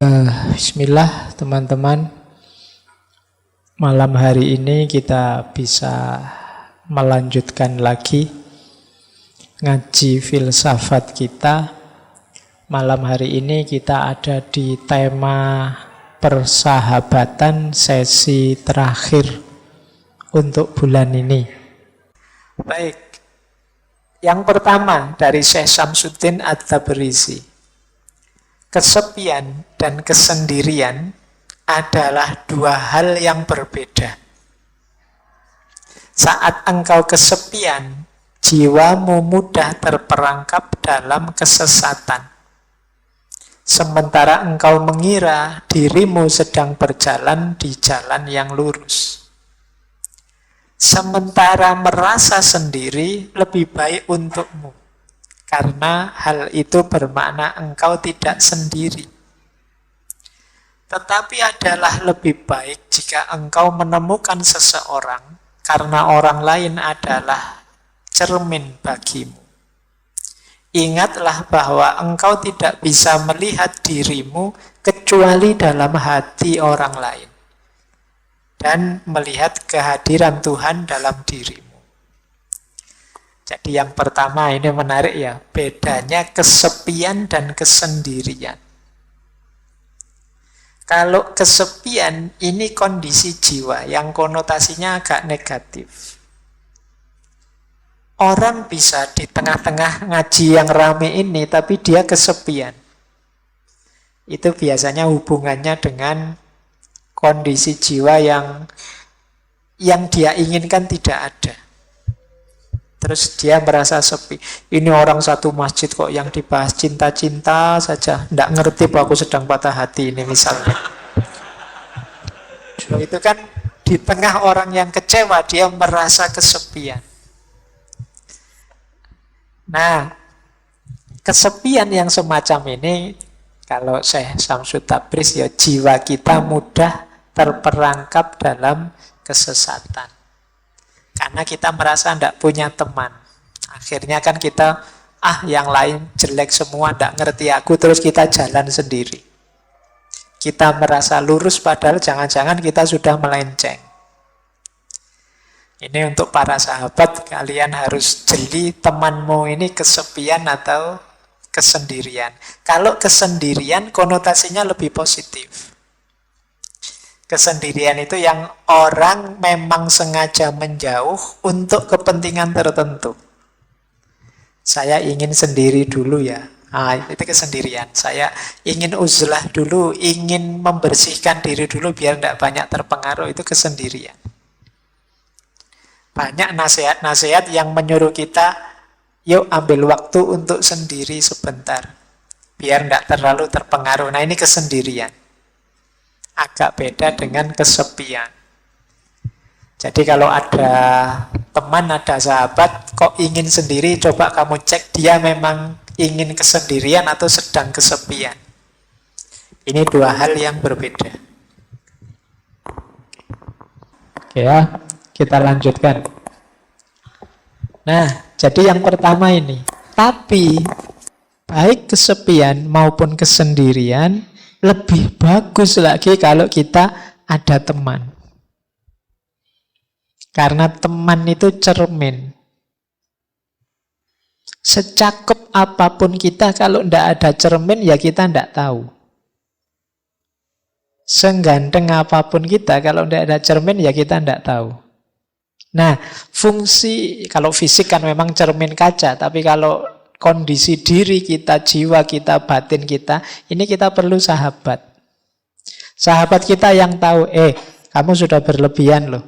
Bismillah teman-teman. Malam hari ini kita bisa melanjutkan lagi ngaji filsafat kita. Malam hari ini kita ada di tema persahabatan sesi terakhir untuk bulan ini. Baik, yang pertama dari Syekh Syamsuddin At-Tabrizi. Kesepian dan kesendirian adalah dua hal yang berbeda. Saat engkau kesepian, jiwamu mudah terperangkap dalam kesesatan. Sementara engkau mengira dirimu sedang berjalan di jalan yang lurus. Sementara merasa sendiri lebih baik untukmu. Karena hal itu bermakna engkau tidak sendiri. Tetapi adalah lebih baik jika engkau menemukan seseorang karena orang lain adalah cermin bagimu. Ingatlah bahwa engkau tidak bisa melihat dirimu kecuali dalam hati orang lain. Dan melihat kehadiran Tuhan dalam dirimu. Jadi yang pertama ini menarik ya, bedanya kesepian dan kesendirian. Kalau kesepian ini kondisi jiwa yang konotasinya agak negatif. Orang bisa di tengah-tengah ngaji yang rame ini tapi dia kesepian. Itu biasanya hubungannya dengan kondisi jiwa yang dia inginkan tidak ada. Terus dia merasa sepi. Ini orang satu masjid kok yang dibahas cinta-cinta saja. Nggak ngerti bahwa aku sedang patah hati ini misalnya. Itu kan di tengah orang yang kecewa, dia merasa kesepian. Nah, kesepian yang semacam ini, kalau Syekh Syamsuddin Tabrizi, ya jiwa kita mudah terperangkap dalam kesesatan. Karena kita merasa tidak punya teman. Akhirnya kan kita, yang lain jelek semua, tidak ngerti aku, terus kita jalan sendiri. Kita merasa lurus padahal jangan-jangan kita sudah melenceng. Ini untuk para sahabat, kalian harus jeli temanmu ini kesepian atau kesendirian. Kalau kesendirian konotasinya lebih positif. Kesendirian itu yang orang memang sengaja menjauh untuk kepentingan tertentu. Saya ingin sendiri dulu ya. Itu kesendirian. Saya ingin uzlah dulu, ingin membersihkan diri dulu biar tidak banyak terpengaruh. Itu kesendirian. Banyak nasihat-nasihat yang menyuruh kita, yuk ambil waktu untuk sendiri sebentar. Biar tidak terlalu terpengaruh. Nah ini kesendirian. Agak beda dengan kesepian. Jadi kalau ada teman, ada sahabat kok ingin sendiri, coba kamu cek dia memang ingin kesendirian atau sedang kesepian. Ini dua hal yang berbeda. Oke ya, kita lanjutkan. Nah, jadi yang pertama ini. Tapi baik kesepian maupun kesendirian lebih bagus lagi kalau kita ada teman. Karena teman itu cermin. Secakep apapun kita, kalau tidak ada cermin, ya kita tidak tahu. Seganteng apapun kita, kalau tidak ada cermin, ya kita tidak tahu. Nah, fungsi, kalau fisik kan memang cermin kaca, tapi kalau kondisi diri kita, jiwa kita, batin kita, ini kita perlu sahabat. Sahabat kita yang tahu, kamu sudah berlebihan loh.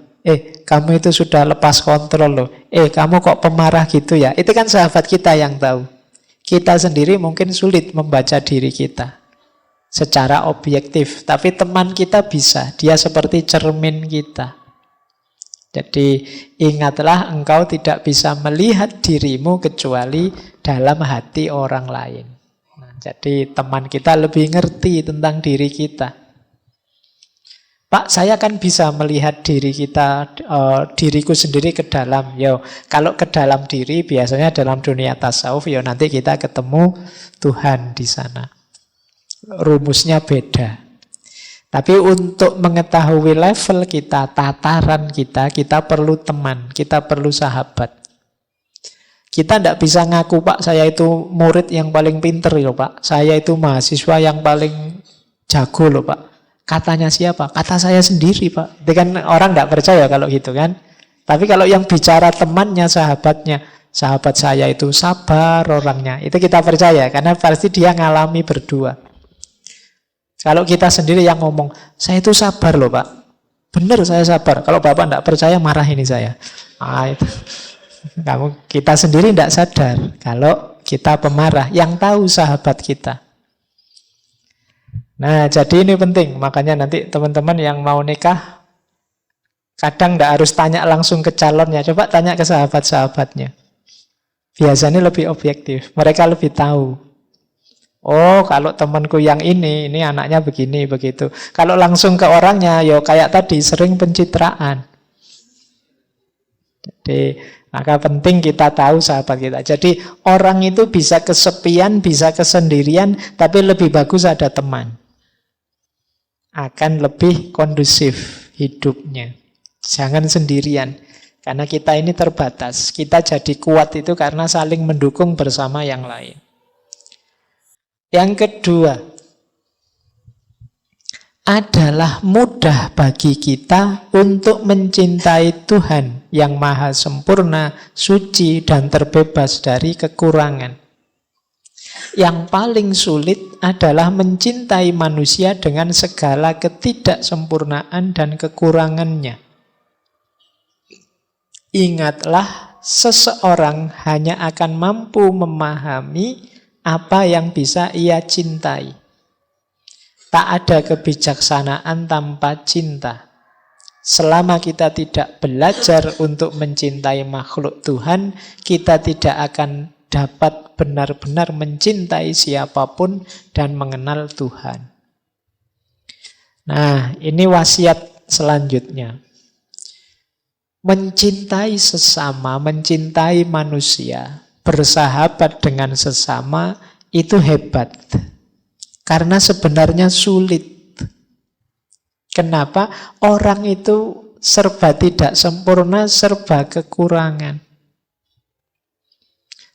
Kamu itu sudah lepas kontrol loh. Kamu kok pemarah gitu ya. Itu kan sahabat kita yang tahu. Kita sendiri mungkin sulit membaca diri kita secara objektif. Tapi teman kita bisa. Dia seperti cermin kita. Jadi ingatlah engkau tidak bisa melihat dirimu kecuali dalam hati orang lain. Nah, jadi teman kita lebih ngerti tentang diri kita. Pak, saya kan bisa melihat diri kita, diriku sendiri ke dalam. Kalau ke dalam diri biasanya dalam dunia tasawuf, nanti kita ketemu Tuhan di sana. rumusnya beda. Tapi untuk mengetahui level kita, tataran kita, kita perlu teman, kita perlu sahabat. Kita tidak bisa ngaku, Pak, saya itu murid yang paling pinter loh, Pak. Saya itu mahasiswa yang paling jago loh, Pak. Katanya siapa? Kata saya sendiri, Pak. Itu kan orang tidak percaya kalau gitu kan. Tapi kalau yang bicara temannya, sahabatnya, sahabat saya itu sabar orangnya, itu kita percaya, karena pasti dia ngalami berdua. Kalau kita sendiri yang ngomong, saya itu sabar loh, Pak. Benar saya sabar. Kalau Bapak tidak percaya, marah ini saya. Itu. Kita sendiri tidak sadar kalau kita pemarah. Yang tahu sahabat kita. Nah, jadi ini penting. Makanya nanti teman-teman yang mau nikah, kadang tidak harus tanya langsung ke calonnya. Coba tanya ke sahabat-sahabatnya. Biasanya lebih objektif. Mereka lebih tahu. Oh, kalau temanku yang ini anaknya begini, begitu. Kalau langsung ke orangnya, ya kayak tadi, sering pencitraan. Jadi, maka penting kita tahu sahabat kita. Jadi, orang itu bisa kesepian, bisa kesendirian, tapi lebih bagus ada teman. Akan lebih kondusif hidupnya. Jangan sendirian. Karena kita ini terbatas. Kita jadi kuat itu karena saling mendukung bersama yang lain. Yang kedua, adalah mudah bagi kita untuk mencintai Tuhan yang maha sempurna, suci, dan terbebas dari kekurangan. Yang paling sulit adalah mencintai manusia dengan segala ketidaksempurnaan dan kekurangannya. Ingatlah, seseorang hanya akan mampu memahami apa yang bisa ia cintai. Tak ada kebijaksanaan tanpa cinta. Selama kita tidak belajar untuk mencintai makhluk Tuhan, kita tidak akan dapat benar-benar mencintai siapapun dan mengenal Tuhan. Nah, ini wasiat selanjutnya. Mencintai sesama, mencintai manusia, bersahabat dengan sesama itu hebat. Karena sebenarnya sulit. Kenapa? Orang itu serba tidak sempurna, serba kekurangan.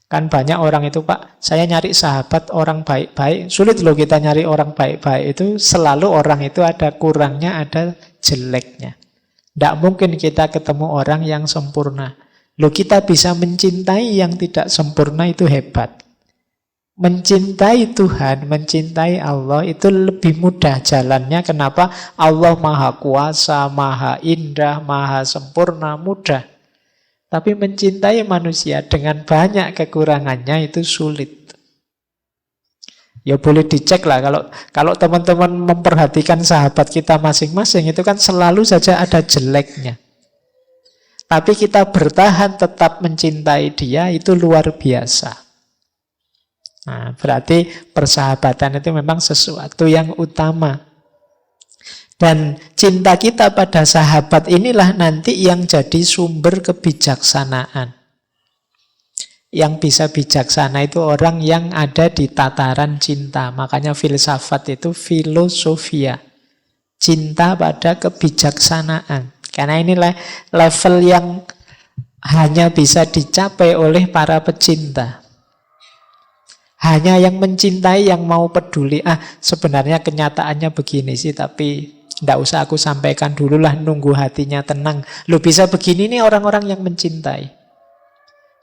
Kan banyak orang itu, Pak, saya nyari sahabat orang baik-baik. Sulit loh kita nyari orang baik-baik itu. Selalu orang itu ada kurangnya, ada jeleknya. Tidak mungkin kita ketemu orang yang sempurna. Loh, kita bisa mencintai yang tidak sempurna itu hebat. Mencintai Tuhan, mencintai Allah itu lebih mudah jalannya. Kenapa? Allah maha kuasa, maha indah, maha sempurna, mudah. Tapi mencintai manusia dengan banyak kekurangannya itu sulit. Ya boleh dicek lah, kalau teman-teman memperhatikan sahabat kita masing-masing, itu kan selalu saja ada jeleknya. Tapi kita bertahan tetap mencintai dia, itu luar biasa. Nah, berarti persahabatan itu memang sesuatu yang utama. Dan cinta kita pada sahabat inilah nanti yang jadi sumber kebijaksanaan. Yang bisa bijaksana itu orang yang ada di tataran cinta. Makanya filsafat itu filosofia. Cinta pada kebijaksanaan. Karena ini level yang hanya bisa dicapai oleh para pecinta. Hanya yang mencintai, yang mau peduli. Sebenarnya kenyataannya begini sih, tapi tidak usah aku sampaikan dulu lah, nunggu hatinya tenang. Loh, bisa begini nih orang-orang yang mencintai.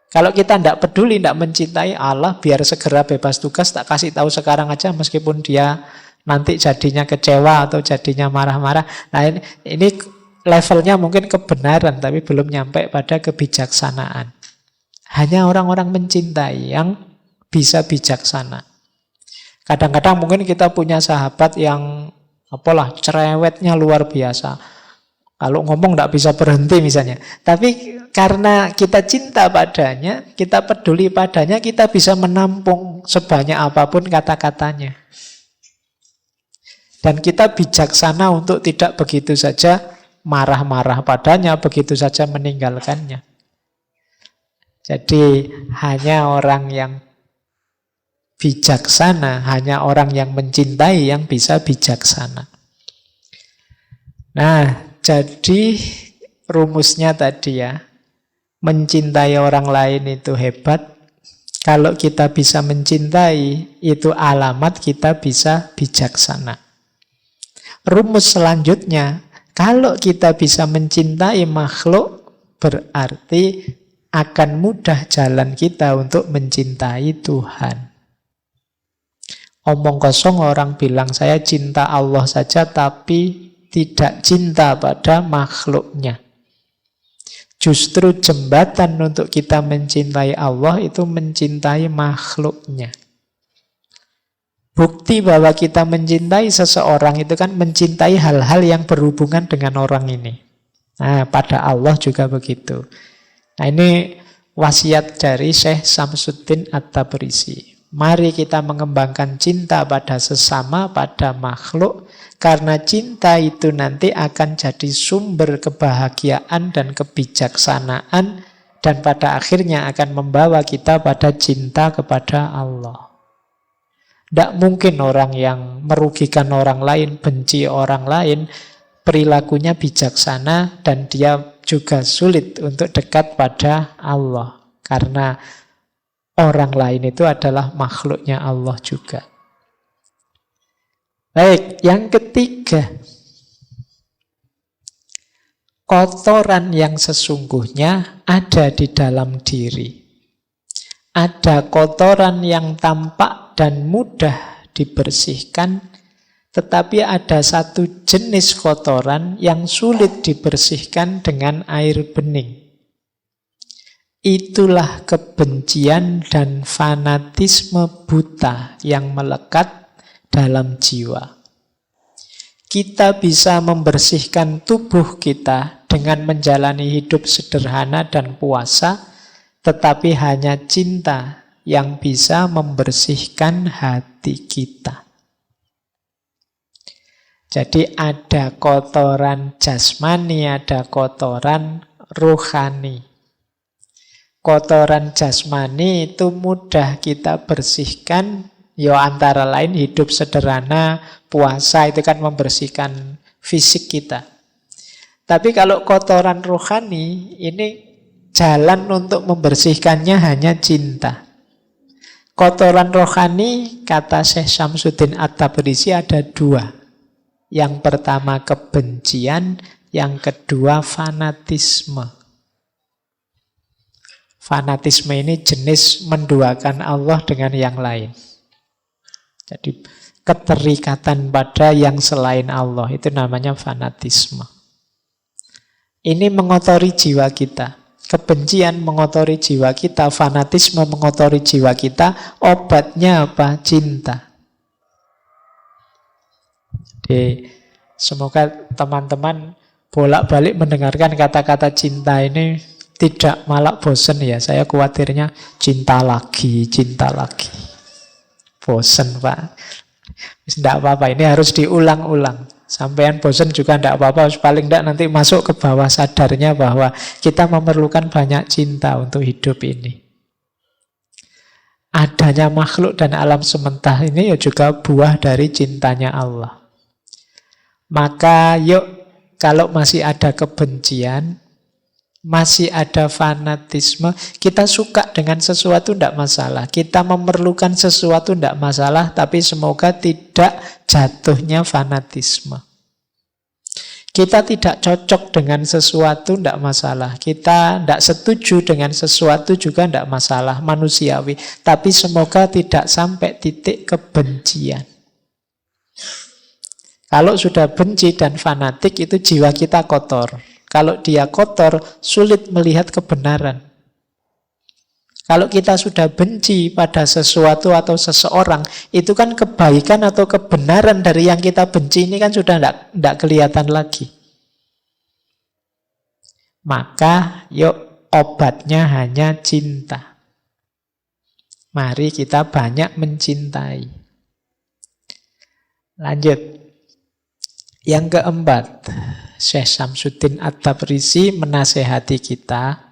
Kalau kita tidak peduli, tidak mencintai Allah, biar segera bebas tugas, tak kasih tahu sekarang aja meskipun dia nanti jadinya kecewa atau jadinya marah-marah. Nah ini levelnya mungkin kebenaran, tapi belum nyampe pada kebijaksanaan. Hanya orang-orang mencintai yang bisa bijaksana. Kadang-kadang mungkin kita punya sahabat yang cerewetnya luar biasa. Kalau ngomong tidak bisa berhenti misalnya. Tapi karena kita cinta padanya, kita peduli padanya, kita bisa menampung sebanyak apapun kata-katanya. Dan kita bijaksana untuk tidak begitu saja marah-marah padanya, begitu saja meninggalkannya. Jadi hanya orang yang bijaksana. Hanya orang yang mencintai yang bisa bijaksana. Nah, jadi rumusnya tadi ya, mencintai orang lain itu hebat. Kalau kita bisa mencintai, itu alamat kita bisa bijaksana. Rumus selanjutnya, kalau kita bisa mencintai makhluk, berarti akan mudah jalan kita untuk mencintai Tuhan. Omong kosong orang bilang, saya cinta Allah saja, tapi tidak cinta pada makhluknya. Justru jembatan untuk kita mencintai Allah itu mencintai makhluknya. Bukti bahwa kita mencintai seseorang itu kan mencintai hal-hal yang berhubungan dengan orang ini. Nah, pada Allah juga begitu. Nah, ini wasiat dari Syekh Samsuddin At-Tabrisi. Mari kita mengembangkan cinta pada sesama, pada makhluk, karena cinta itu nanti akan jadi sumber kebahagiaan dan kebijaksanaan, dan pada akhirnya akan membawa kita pada cinta kepada Allah. Tidak mungkin orang yang merugikan orang lain, benci orang lain, perilakunya bijaksana, dan dia juga sulit untuk dekat pada Allah. Karena orang lain itu adalah makhluknya Allah juga. Baik, yang ketiga, kotoran yang sesungguhnya ada di dalam diri. Ada kotoran yang tampak dan mudah dibersihkan, tetapi ada satu jenis kotoran yang sulit dibersihkan dengan air bening. Itulah kebencian dan fanatisme buta yang melekat dalam jiwa. Kita bisa membersihkan tubuh kita dengan menjalani hidup sederhana dan puasa, tetapi hanya cinta yang bisa membersihkan hati kita. Jadi ada kotoran jasmani, ada kotoran rohani. Kotoran jasmani itu mudah kita bersihkan, ya antara lain hidup sederhana, puasa itu kan membersihkan fisik kita. Tapi kalau kotoran rohani, ini jalan untuk membersihkannya hanya cinta. Kotoran rohani, kata Syekh Samsuddin At-Tabrisi, ada dua. Yang pertama kebencian, yang kedua fanatisme. Fanatisme ini jenis menduakan Allah dengan yang lain. Jadi keterikatan pada yang selain Allah, itu namanya fanatisme. Ini mengotori jiwa kita. Kebencian mengotori jiwa kita, fanatisme mengotori jiwa kita. Obatnya apa? Cinta. Jadi semoga teman-teman bolak-balik mendengarkan kata-kata cinta ini tidak malah bosen ya. Saya khawatirnya cinta lagi. Bosen, Pak. Tidak apa-apa, ini harus diulang-ulang. Sampean bosen juga tidak apa-apa, paling tidak nanti masuk ke bawah sadarnya bahwa kita memerlukan banyak cinta untuk hidup ini. Adanya makhluk dan alam semesta ini ya juga buah dari cintanya Allah. Maka yuk, kalau masih ada kebencian, masih ada fanatisme, kita suka dengan sesuatu tidak masalah, kita memerlukan sesuatu tidak masalah, tapi semoga tidak jatuhnya fanatisme. Kita tidak cocok dengan sesuatu tidak masalah, kita tidak setuju dengan sesuatu juga tidak masalah, manusiawi, tapi semoga tidak sampai titik kebencian. Kalau sudah benci dan fanatik, itu jiwa kita kotor. Kalau dia kotor, sulit melihat kebenaran. Kalau kita sudah benci pada sesuatu atau seseorang, itu kan kebaikan atau kebenaran dari yang kita benci ini kan sudah tidak kelihatan lagi. Maka yuk, obatnya hanya cinta. Mari kita banyak mencintai. Lanjut. Yang keempat, Syekh Samsuddin At-Tabrisi menasehati kita,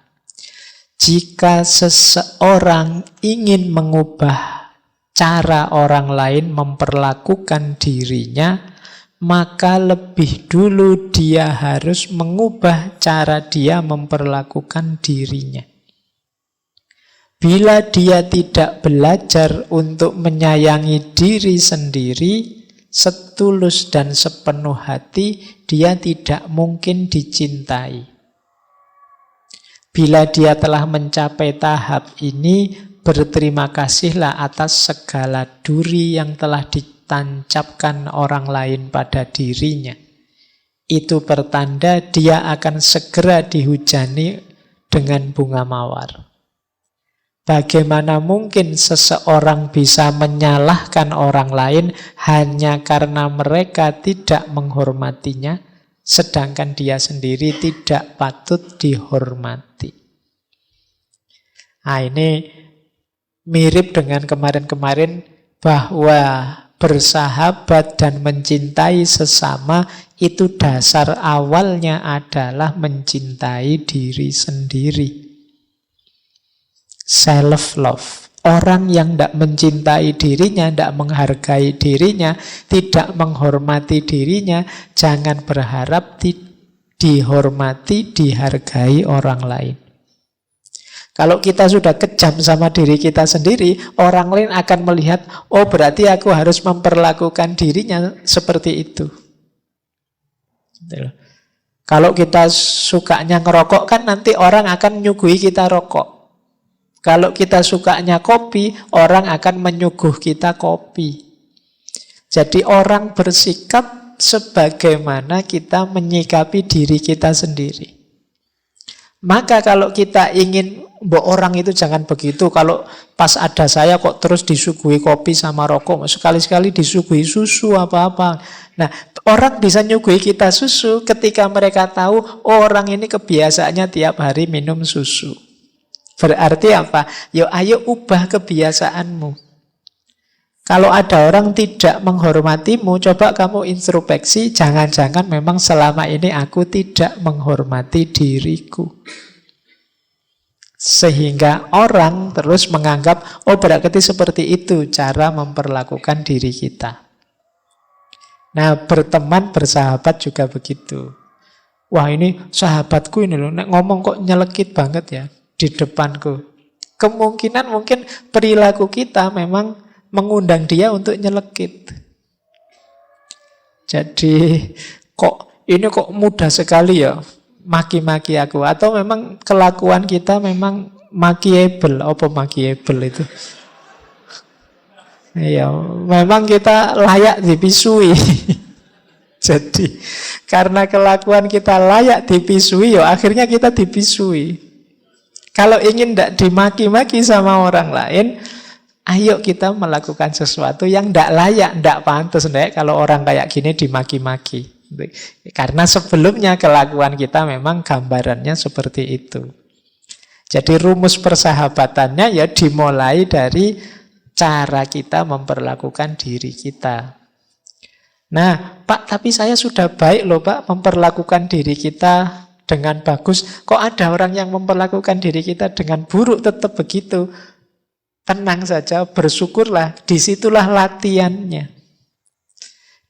jika seseorang ingin mengubah cara orang lain memperlakukan dirinya, maka lebih dulu dia harus mengubah cara dia memperlakukan dirinya. Bila dia tidak belajar untuk menyayangi diri sendiri, setulus dan sepenuh hati, dia tidak mungkin dicintai. Bila dia telah mencapai tahap ini, berterima kasihlah atas segala duri yang telah ditancapkan orang lain pada dirinya. Itu pertanda dia akan segera dihujani dengan bunga mawar. Bagaimana mungkin seseorang bisa menyalahkan orang lain hanya karena mereka tidak menghormatinya, sedangkan dia sendiri tidak patut dihormati? Nah, ini mirip dengan kemarin-kemarin bahwa bersahabat dan mencintai sesama itu dasar awalnya adalah mencintai diri sendiri. Self-love. Orang yang tidak mencintai dirinya, tidak menghargai dirinya, tidak menghormati dirinya, jangan berharap dihormati, dihargai orang lain. Kalau kita sudah kejam sama diri kita sendiri, orang lain akan melihat, oh berarti aku harus memperlakukan dirinya seperti itu. Kalau kita sukanya ngerokok kan nanti orang akan nyuguhi kita rokok. Kalau kita sukanya kopi, orang akan menyuguh kita kopi. Jadi orang bersikap sebagaimana kita menyikapi diri kita sendiri. Maka kalau kita ingin, orang itu jangan begitu, kalau pas ada saya kok terus disuguhi kopi sama rokok, sekali-sekali disuguhi susu apa-apa. Nah, orang bisa nyuguhi kita susu ketika mereka tahu, oh orang ini kebiasaannya tiap hari minum susu. Berarti apa? Ayo ubah kebiasaanmu. Kalau ada orang tidak menghormatimu, coba kamu introspeksi, jangan-jangan memang selama ini aku tidak menghormati diriku. Sehingga orang terus menganggap, oh berarti seperti itu cara memperlakukan diri kita. Nah, berteman, bersahabat juga begitu. Wah, ini sahabatku ini loh, ngomong kok nyelekit banget ya di depanku. Kemungkinan mungkin perilaku kita memang mengundang dia untuk nyelekit. Jadi ini kok mudah sekali ya maki-maki aku, atau memang kelakuan kita memang makiable. Apa makiable itu? Ya, memang kita layak dipisui. Jadi karena kelakuan kita layak dipisui, akhirnya kita dipisui. Kalau ingin tidak dimaki-maki sama orang lain, ayo kita melakukan sesuatu yang tidak layak, tidak pantas. Kalau orang kayak gini dimaki-maki. Karena sebelumnya kelakuan kita memang gambarannya seperti itu. Jadi rumus persahabatannya ya dimulai dari cara kita memperlakukan diri kita. Nah, Pak, tapi saya sudah baik loh Pak memperlakukan diri kita dengan bagus. Kok ada orang yang memperlakukan diri kita dengan buruk tetap begitu? Tenang saja, bersyukurlah. Disitulah latihannya.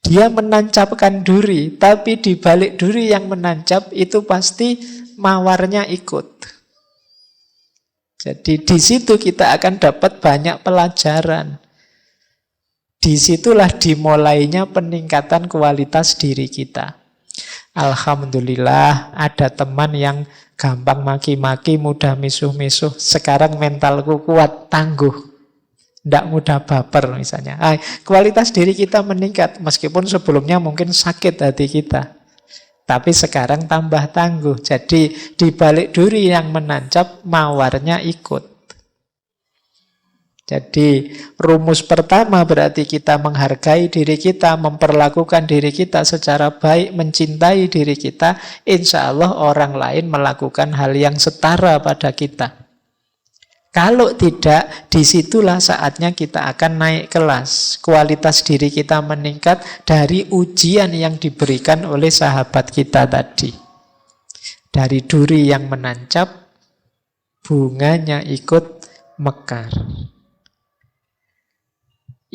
Dia menancapkan duri, tapi di balik duri yang menancap itu pasti mawarnya ikut. Jadi di situ kita akan dapat banyak pelajaran. Disitulah dimulainya peningkatan kualitas diri kita. Alhamdulillah ada teman yang gampang maki-maki, mudah misuh-misuh. Sekarang mentalku kuat, tangguh, tidak mudah baper misalnya. Kualitas diri kita meningkat, meskipun sebelumnya mungkin sakit hati kita. Tapi sekarang tambah tangguh. Jadi di balik duri yang menancap, mawarnya ikut. Jadi rumus pertama berarti kita menghargai diri kita, memperlakukan diri kita secara baik, mencintai diri kita. Insya Allah orang lain melakukan hal yang setara pada kita. Kalau tidak, disitulah saatnya kita akan naik kelas. Kualitas diri kita meningkat dari ujian yang diberikan oleh sahabat kita tadi. Dari duri yang menancap, bunganya ikut mekar.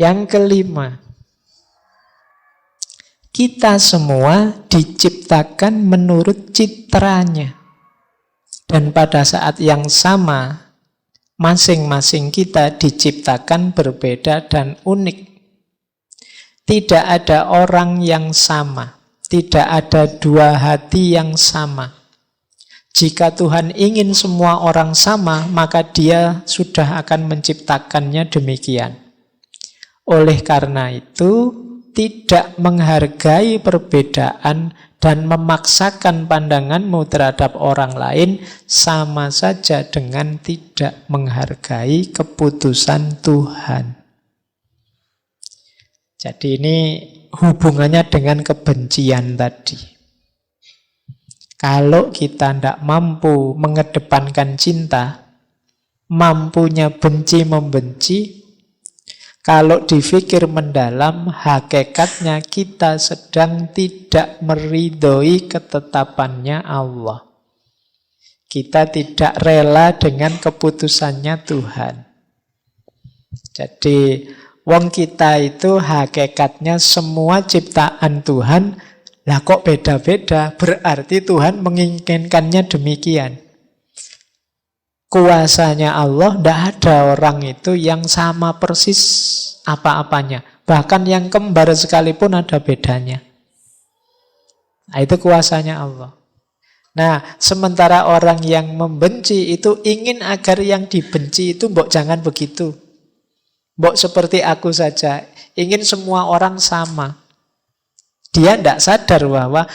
Yang kelima, kita semua diciptakan menurut citranya. Dan pada saat yang sama, masing-masing kita diciptakan berbeda dan unik. Tidak ada orang yang sama. Tidak ada dua hati yang sama. Jika Tuhan ingin semua orang sama, maka Dia sudah akan menciptakannya demikian. Oleh karena itu, tidak menghargai perbedaan dan memaksakan pandanganmu terhadap orang lain sama saja dengan tidak menghargai keputusan Tuhan. Jadi ini hubungannya dengan kebencian tadi. Kalau kita tidak mampu mengedepankan cinta, mampunya benci membenci, kalau dipikir mendalam, hakikatnya kita sedang tidak meridhoi ketetapannya Allah. Kita tidak rela dengan keputusannya Tuhan. Jadi wong kita itu hakikatnya semua ciptaan Tuhan. Lah kok beda-beda? Berarti Tuhan menginginkannya demikian. Kuasanya Allah, tidak ada orang itu yang sama persis apa-apanya. Bahkan yang kembar sekalipun ada bedanya. Nah, itu kuasanya Allah. Nah, sementara orang yang membenci itu ingin agar yang dibenci itu mbok jangan begitu. Mbok seperti aku saja. Ingin semua orang sama. Dia tidak sadar bahwa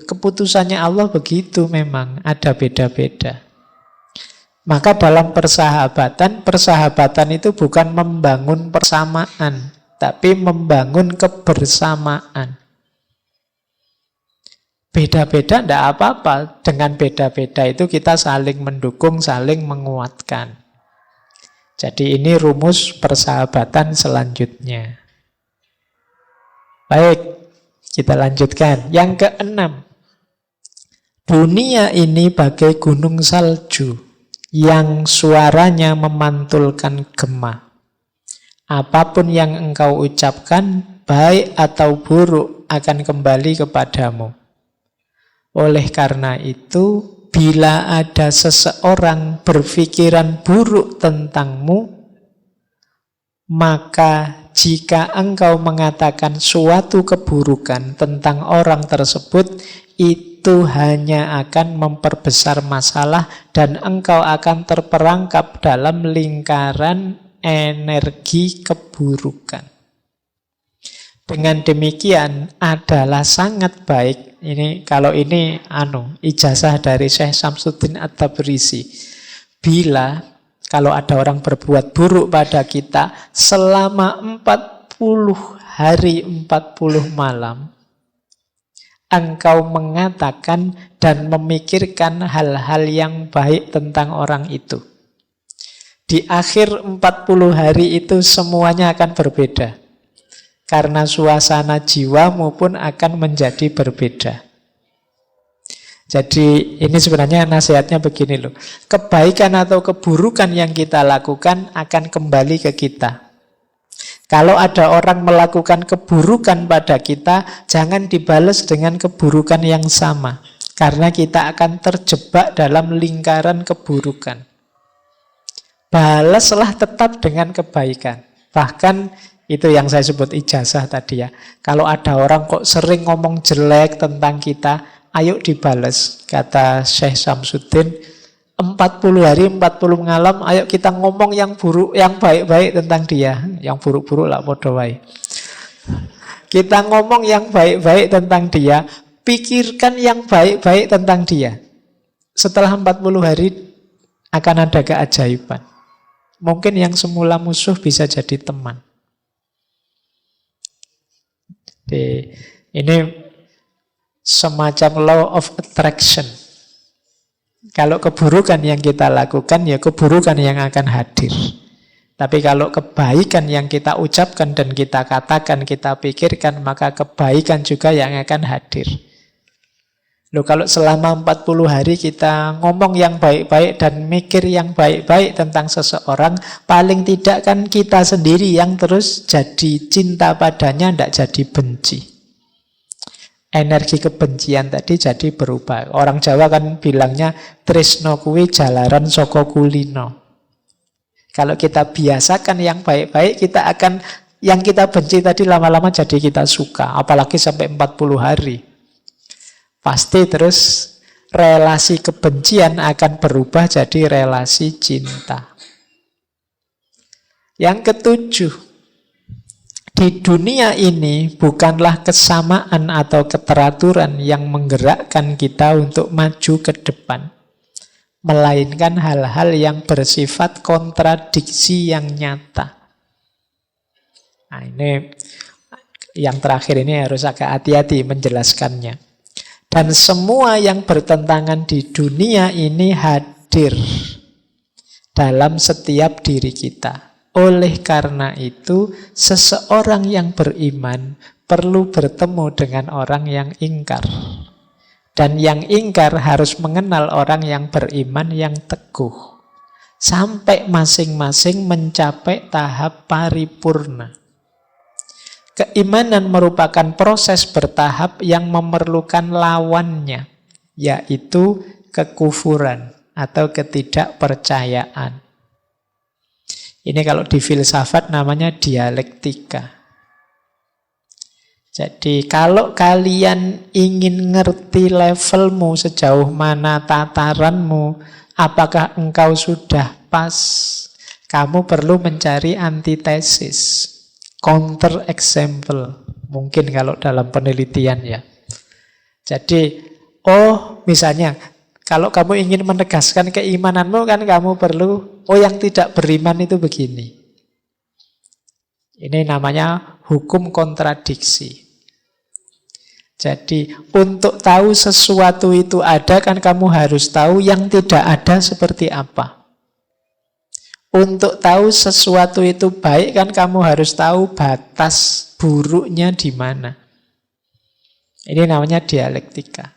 keputusannya Allah begitu memang. Ada beda-beda. Maka dalam persahabatan itu bukan membangun persamaan, tapi membangun kebersamaan. Beda-beda tidak apa-apa. Dengan beda-beda itu kita saling mendukung, saling menguatkan. Jadi ini rumus persahabatan selanjutnya. Baik, kita lanjutkan. Yang keenam, dunia ini bagai gunung salju yang suaranya memantulkan gema. Apapun yang engkau ucapkan, baik atau buruk, akan kembali kepadamu. Oleh karena itu, bila ada seseorang berpikiran buruk tentangmu, maka jika engkau mengatakan suatu keburukan tentang orang tersebut, itu hanya akan memperbesar masalah dan engkau akan terperangkap dalam lingkaran energi keburukan. Dengan demikian adalah sangat baik. Ini kalau ini ijazah dari Syekh Syamsuddin At-Tabrisi. Bila kalau ada orang berbuat buruk pada kita selama 40 hari 40 malam, engkau mengatakan dan memikirkan hal-hal yang baik tentang orang itu. Di akhir 40 hari itu semuanya akan berbeda. Karena suasana jiwamu pun akan menjadi berbeda. Jadi ini sebenarnya nasihatnya begini loh. Kebaikan atau keburukan yang kita lakukan akan kembali ke kita. Kalau ada orang melakukan keburukan pada kita, jangan dibalas dengan keburukan yang sama. Karena kita akan terjebak dalam lingkaran keburukan. Balaslah tetap dengan kebaikan. Bahkan itu yang saya sebut ijazah tadi ya. Kalau ada orang kok sering ngomong jelek tentang kita, ayo dibales. Kata Syekh Syamsuddin, 40 hari 40 malam, ayo kita ngomong yang buruk, yang baik-baik tentang dia. Yang buruk-buruk lah podo wae. Kita ngomong yang baik-baik tentang dia, pikirkan yang baik-baik tentang dia. Setelah 40 hari akan ada keajaiban. Mungkin yang semula musuh bisa jadi teman. Ini semacam law of attraction. Kalau keburukan yang kita lakukan, ya keburukan yang akan hadir. Tapi kalau kebaikan yang kita ucapkan dan kita katakan, kita pikirkan, maka kebaikan juga yang akan hadir. Loh, kalau selama 40 hari kita ngomong yang baik-baik dan mikir yang baik-baik tentang seseorang, paling tidak kan kita sendiri yang terus jadi cinta padanya, tidak jadi benci. Energi kebencian tadi jadi berubah. Orang Jawa kan bilangnya tresno kuwi jalaran saka kulino. Kalau kita biasakan yang baik-baik, kita akan yang kita benci tadi lama-lama jadi kita suka. Apalagi sampai 40 hari. Pasti terus relasi kebencian akan berubah jadi relasi cinta. Yang ketujuh, di dunia ini bukanlah kesamaan atau keteraturan yang menggerakkan kita untuk maju ke depan, melainkan hal-hal yang bersifat kontradiksi yang nyata. Nah, ini yang terakhir ini harus agak hati-hati menjelaskannya. Dan semua yang bertentangan di dunia ini hadir dalam setiap diri kita. Oleh karena itu, seseorang yang beriman perlu bertemu dengan orang yang ingkar. Dan yang ingkar harus mengenal orang yang beriman yang teguh. Sampai masing-masing mencapai tahap paripurna. Keimanan merupakan proses bertahap yang memerlukan lawannya, yaitu kekufuran atau ketidakpercayaan. Ini kalau di filsafat namanya dialektika. Jadi kalau kalian ingin ngerti levelmu sejauh mana tataranmu, apakah engkau sudah pas, kamu perlu mencari antitesis. Counter example, mungkin kalau dalam penelitian ya. Jadi, misalnya, kalau kamu ingin menegaskan keimananmu kan kamu perlu, yang tidak beriman itu begini. Ini namanya hukum kontradiksi. Jadi, untuk tahu sesuatu itu ada kan kamu harus tahu yang tidak ada seperti apa. Untuk tahu sesuatu itu baik kan kamu harus tahu batas buruknya di mana. Ini namanya dialektika.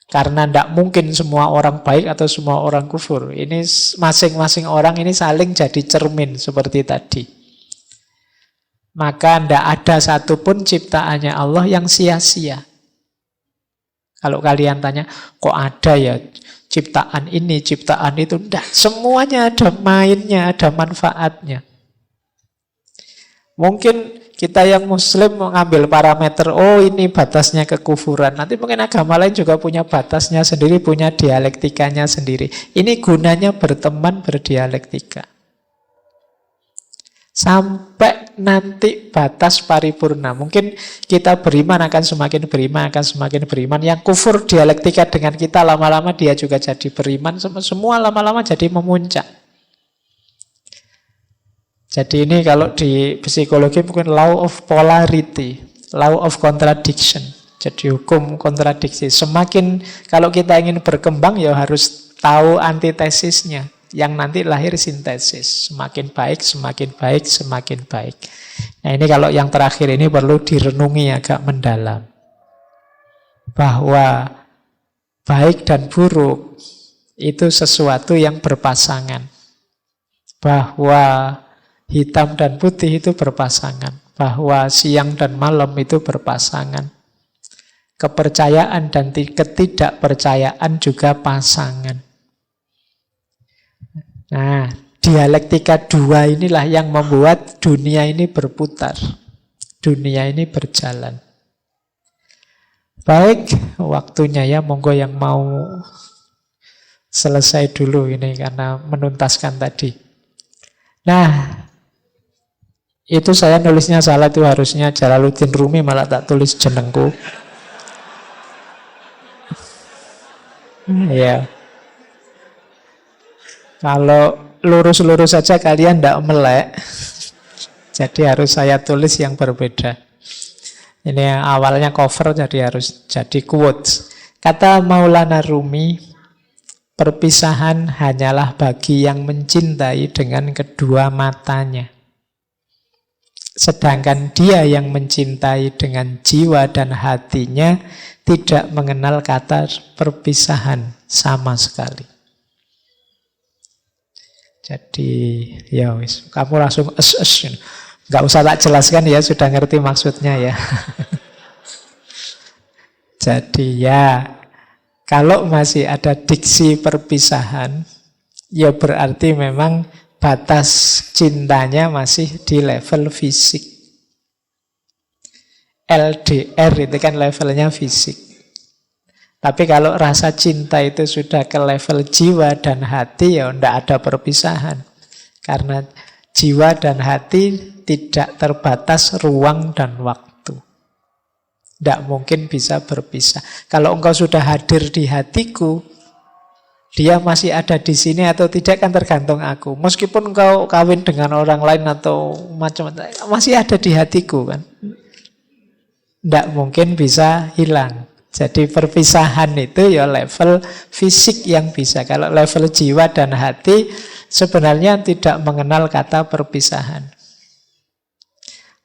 Karena tidak mungkin semua orang baik atau semua orang kufur. Ini masing-masing orang ini saling jadi cermin seperti tadi. Maka tidak ada satupun ciptaannya Allah yang sia-sia. Kalau kalian tanya, kok ada ya ciptaan ini, ciptaan itu? Tidak, semuanya ada mainnya, ada manfaatnya. Mungkin kita yang muslim mengambil parameter, ini batasnya kekufuran. Nanti mungkin agama lain juga punya batasnya sendiri, punya dialektikanya sendiri. Ini gunanya berteman, berdialektika. Sampai nanti batas paripurna. Mungkin kita beriman akan semakin beriman, akan semakin beriman. Yang kufur dialektika dengan kita, lama-lama dia juga jadi beriman. Semua lama-lama jadi memuncak. Jadi ini kalau di psikologi mungkin law of polarity, law of contradiction. Jadi hukum kontradiksi. Semakin kalau kita ingin berkembang ya harus tahu antitesisnya. Yang nanti lahir sintesis. Semakin baik, semakin baik, semakin baik. Nah ini kalau yang terakhir ini perlu direnungi agak mendalam. Bahwa baik dan buruk itu sesuatu yang berpasangan. Bahwa hitam dan putih itu berpasangan. Bahwa siang dan malam itu berpasangan. Kepercayaan dan ketidakpercayaan juga pasangan. Nah, dialektika dua inilah yang membuat dunia ini berputar. Dunia ini berjalan. Baik, waktunya ya, monggo yang mau selesai dulu ini karena menuntaskan tadi. Nah, itu saya nulisnya salah, itu harusnya Jalaluddin Rumi, malah tak tulis jenengku. Ya. Kalau lurus-lurus saja kalian tidak melek. Jadi harus saya tulis yang berbeda. Ini awalnya cover jadi harus jadi quotes. Kata Maulana Rumi, perpisahan hanyalah bagi yang mencintai dengan kedua matanya. Sedangkan dia yang mencintai dengan jiwa dan hatinya tidak mengenal kata perpisahan sama sekali. Jadi ya wis, kamu langsung nggak usah tak jelaskan ya, sudah ngerti maksudnya ya. Jadi ya, kalau masih ada diksi perpisahan, ya berarti memang batas cintanya masih di level fisik. LDR itu kan levelnya fisik. Tapi kalau rasa cinta itu sudah ke level jiwa dan hati, ya tidak ada perpisahan. Karena jiwa dan hati tidak terbatas ruang dan waktu. Tidak mungkin bisa berpisah. Kalau engkau sudah hadir di hatiku, dia masih ada di sini atau tidak kan tergantung aku. Meskipun engkau kawin dengan orang lain atau macam-macam, masih ada di hatiku kan. Tidak mungkin bisa hilang. Jadi perpisahan itu ya level fisik yang bisa. Kalau level jiwa dan hati sebenarnya tidak mengenal kata perpisahan.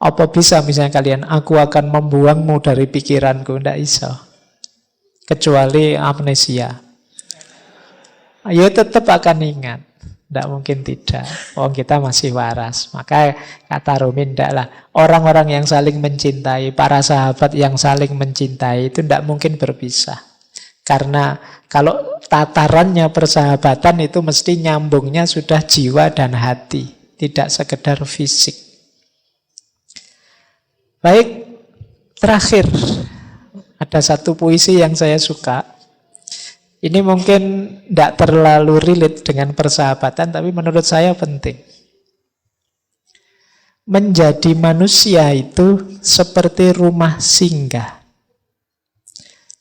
Apa bisa misalnya kalian, aku akan membuangmu dari pikiranku? Tidak bisa. Kecuali amnesia. Ya tetap akan ingat. Tidak mungkin tidak. Oh, kita masih waras. Maka kata Rumi, tidaklah. Orang-orang yang saling mencintai, para sahabat yang saling mencintai, itu tidak mungkin berpisah. Karena kalau tatarannya persahabatan itu mesti nyambungnya sudah jiwa dan hati. Tidak sekedar fisik. Baik, terakhir. Ada satu puisi yang saya suka. Ini mungkin tidak terlalu relate dengan persahabatan, tapi menurut saya penting. Menjadi manusia itu seperti rumah singgah.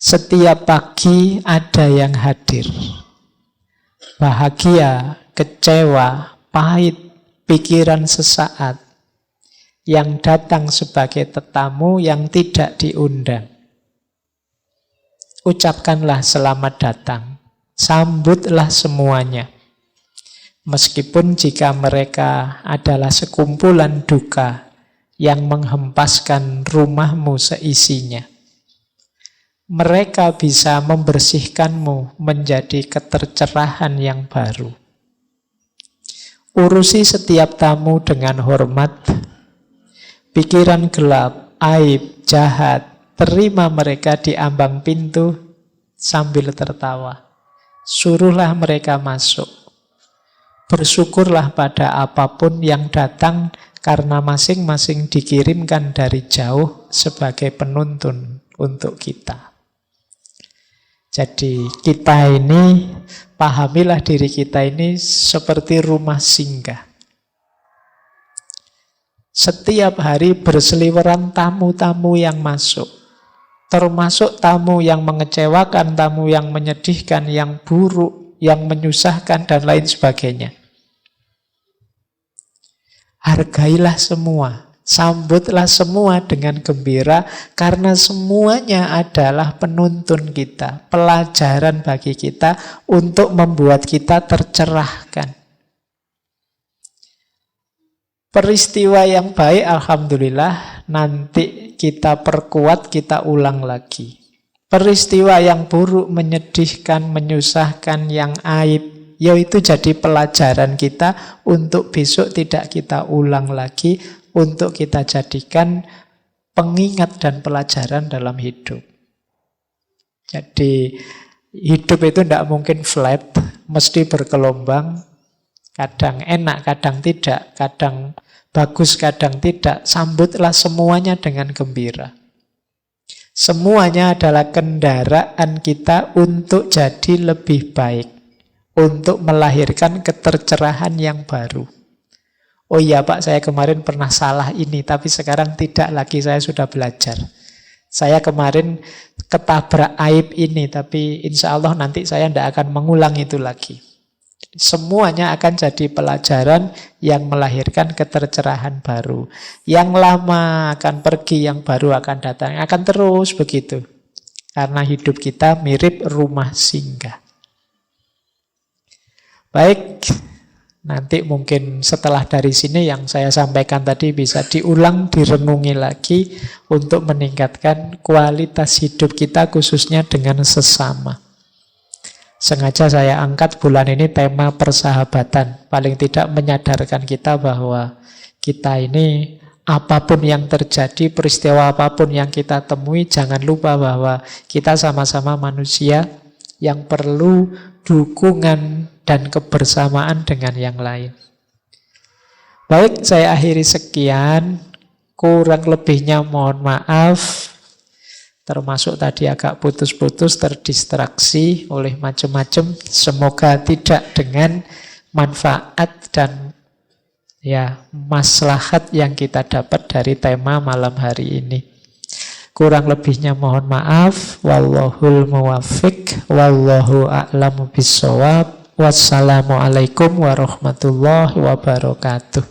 Setiap pagi ada yang hadir. Bahagia, kecewa, pahit, pikiran sesaat. Yang datang sebagai tetamu yang tidak diundang. Ucapkanlah selamat datang, sambutlah semuanya. Meskipun jika mereka adalah sekumpulan duka yang menghempaskan rumahmu seisinya. Mereka bisa membersihkanmu menjadi ketercerahan yang baru. Urusi setiap tamu dengan hormat. Pikiran gelap, aib, jahat, terima mereka di ambang pintu sambil tertawa. Suruhlah mereka masuk. Bersyukurlah pada apapun yang datang karena masing-masing dikirimkan dari jauh sebagai penuntun untuk kita. Jadi kita ini, pahamilah diri kita ini seperti rumah singgah. Setiap hari berseliweran tamu-tamu yang masuk. Termasuk tamu yang mengecewakan, tamu yang menyedihkan, yang buruk, yang menyusahkan, dan lain sebagainya. Hargailah semua, sambutlah semua dengan gembira, karena semuanya adalah penuntun kita, pelajaran bagi kita untuk membuat kita tercerahkan. Peristiwa yang baik, alhamdulillah, nanti kita perkuat, kita ulang lagi. Peristiwa yang buruk, menyedihkan, menyusahkan, yang aib, yaitu jadi pelajaran kita untuk besok tidak kita ulang lagi, untuk kita jadikan pengingat dan pelajaran dalam hidup. Jadi hidup itu tidak mungkin flat, mesti bergelombang. Kadang enak, kadang tidak, kadang bagus, kadang tidak. Sambutlah semuanya dengan gembira. Semuanya adalah kendaraan kita untuk jadi lebih baik, untuk melahirkan ketercerahan yang baru. Oh iya Pak, saya kemarin pernah salah ini, tapi sekarang tidak lagi, saya sudah belajar. Saya kemarin ketabrak aib ini, tapi insya Allah nanti saya tidak akan mengulang itu lagi. Semuanya akan jadi pelajaran yang melahirkan ketercerahan baru. Yang lama akan pergi, yang baru akan datang. Akan terus begitu. Karena hidup kita mirip rumah singgah. Baik, Nanti mungkin setelah dari sini yang saya sampaikan tadi bisa diulang, direnungi lagi untuk meningkatkan kualitas hidup kita khususnya dengan sesama. Sengaja saya angkat bulan ini tema persahabatan. Paling tidak menyadarkan kita bahwa kita ini apapun yang terjadi, peristiwa apapun yang kita temui, jangan lupa bahwa kita sama-sama manusia yang perlu dukungan dan kebersamaan dengan yang lain. Baik, saya akhiri sekian. Kurang lebihnya mohon maaf. Termasuk tadi agak putus-putus, terdistraksi oleh macam-macam. Semoga tidak dengan manfaat dan maslahat yang kita dapat dari tema malam hari ini. Kurang lebihnya mohon maaf. Wallahul muwaffiq. Wallahu a'lamu bissawab. Wassalamualaikum warahmatullahi wabarakatuh.